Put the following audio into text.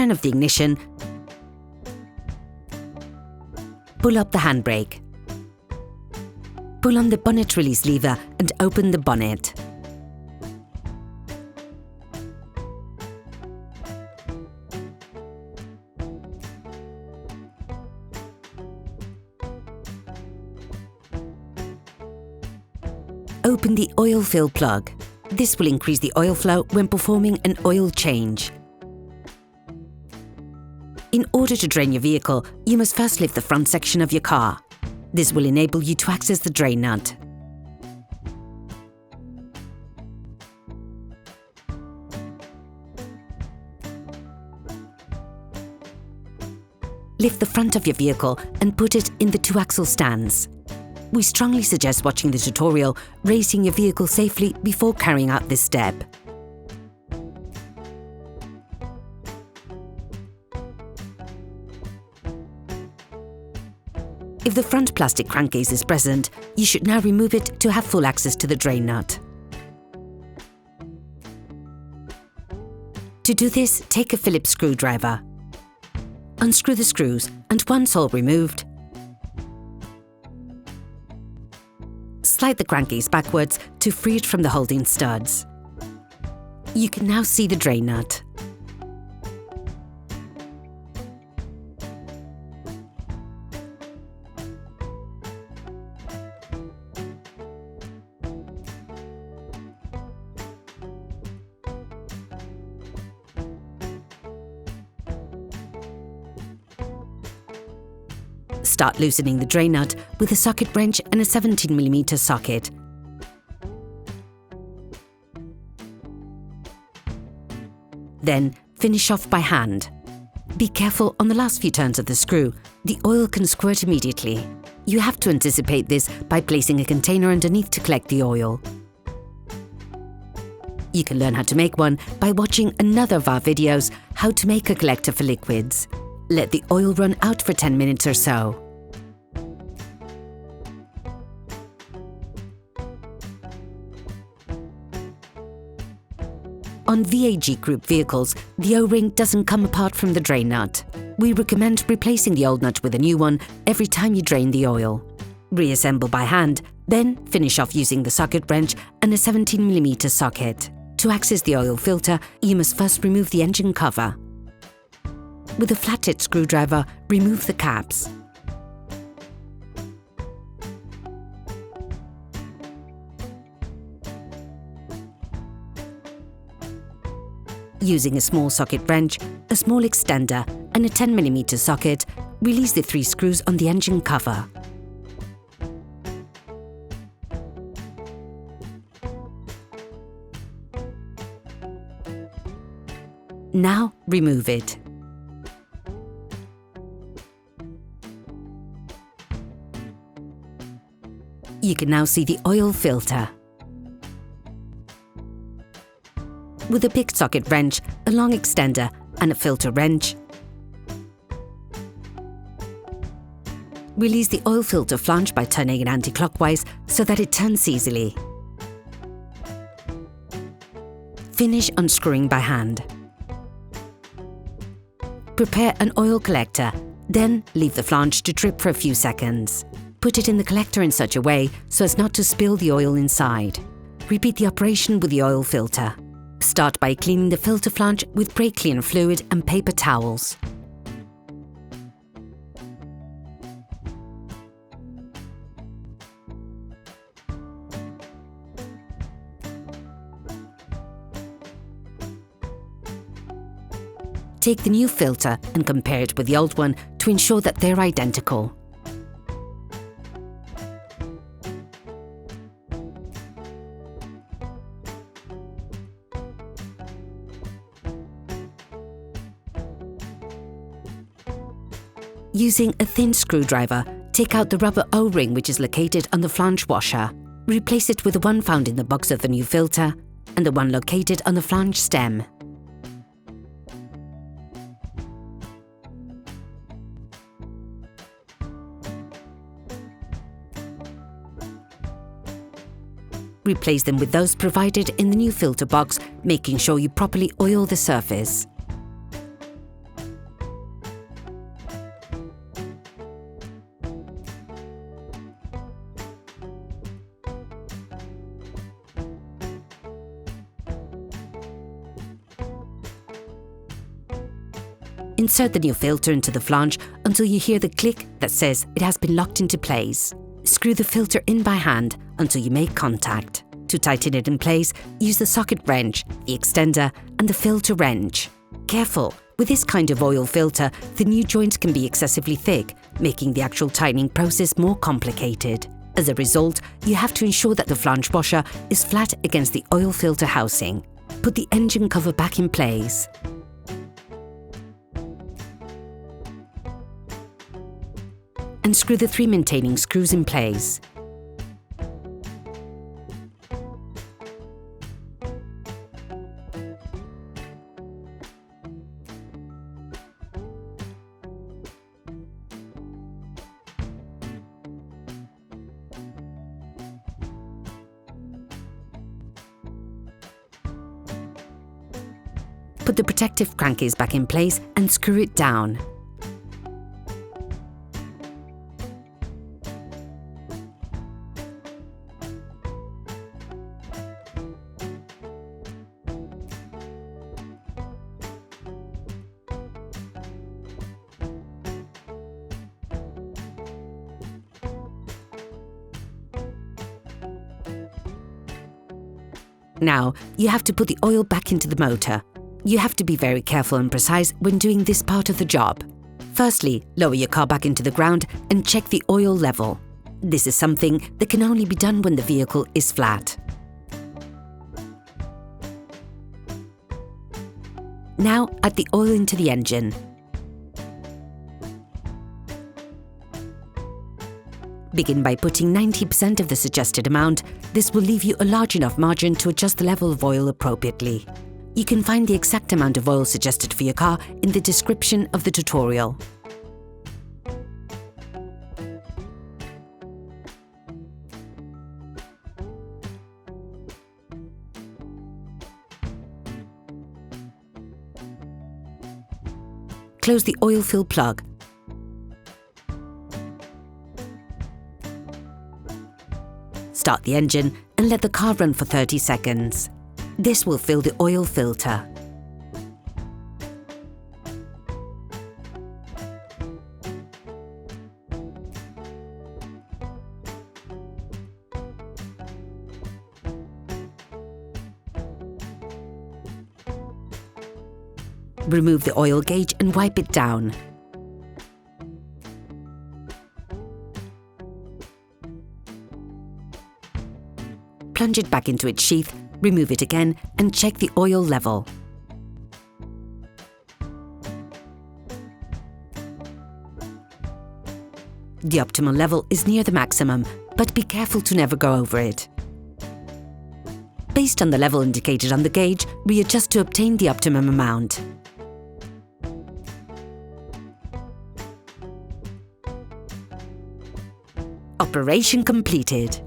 turn of the ignition, pull up the handbrake. Pull on the bonnet release lever and open the bonnet. Open the oil fill plug. This will increase the oil flow when performing an oil change. In order to drain your vehicle, you must first lift the front section of your car. This will enable you to access the drain nut. Lift the front of your vehicle and put it in the 2-axle stands. We strongly suggest watching the tutorial, raising your vehicle safely before carrying out this step. If the front plastic crankcase is present, you should now remove it to have full access to the drain nut. To do this, take a Phillips screwdriver. Unscrew the screws, and once all removed, slide the crankcase backwards to free it from the holding studs. You can now see the drain nut. Start loosening the drain nut with a socket wrench and a 17mm socket. Then finish off by hand. Be careful on the last few turns of the screw. The oil can squirt immediately. You have to anticipate this by placing a container underneath to collect the oil. You can learn how to make one by watching another of our videos, How to Make a Collector for Liquids. Let the oil run out for 10 minutes or so. On VAG Group vehicles, the O-ring doesn't come apart from the drain nut. We recommend replacing the old nut with a new one every time you drain the oil. Reassemble by hand, then finish off using the socket wrench and a 17mm socket. To access the oil filter, you must first remove the engine cover. With a flathead screwdriver, remove the caps. Using a small socket wrench, a small extender and a 10mm socket, release the 3 screws on the engine cover. Now remove it. You can now see the oil filter. With a big socket wrench, a long extender and a filter wrench, release the oil filter flange by turning it anti-clockwise so that it turns easily. Finish unscrewing by hand. Prepare an oil collector, then leave the flange to drip for a few seconds. Put it in the collector in such a way so as not to spill the oil inside. Repeat the operation with the oil filter. Start by cleaning the filter flange with brake cleaner fluid and paper towels. Take the new filter and compare it with the old one to ensure that they're identical. Using a thin screwdriver, take out the rubber O-ring which is located on the flange washer. Replace it with the one found in the box of the new filter and the one located on the flange stem. Replace them with those provided in the new filter box, making sure you properly oil the surface. Insert the new filter into the flange until you hear the click that says it has been locked into place. Screw the filter in by hand until you make contact. To tighten it in place, use the socket wrench, the extender, and the filter wrench. Careful! With this kind of oil filter, the new joints can be excessively thick, making the actual tightening process more complicated. As a result, you have to ensure that the flange washer is flat against the oil filter housing. Put the engine cover back in place. And screw the 3 maintaining screws in place. Put the protective crankcase back in place and screw it down. Now, you have to put the oil back into the motor. You have to be very careful and precise when doing this part of the job. Firstly, lower your car back into the ground and check the oil level. This is something that can only be done when the vehicle is flat. Now, add the oil into the engine. Begin by putting 90% of the suggested amount. This will leave you a large enough margin to adjust the level of oil appropriately. You can find the exact amount of oil suggested for your car in the description of the tutorial. Close the oil fill plug. Start the engine and let the car run for 30 seconds. This will fill the oil filter. Remove the oil gauge and wipe it down. Plunge it back into its sheath, remove it again, and check the oil level. The optimal level is near the maximum, but be careful to never go over it. Based on the level indicated on the gauge, readjust to obtain the optimum amount. Operation completed.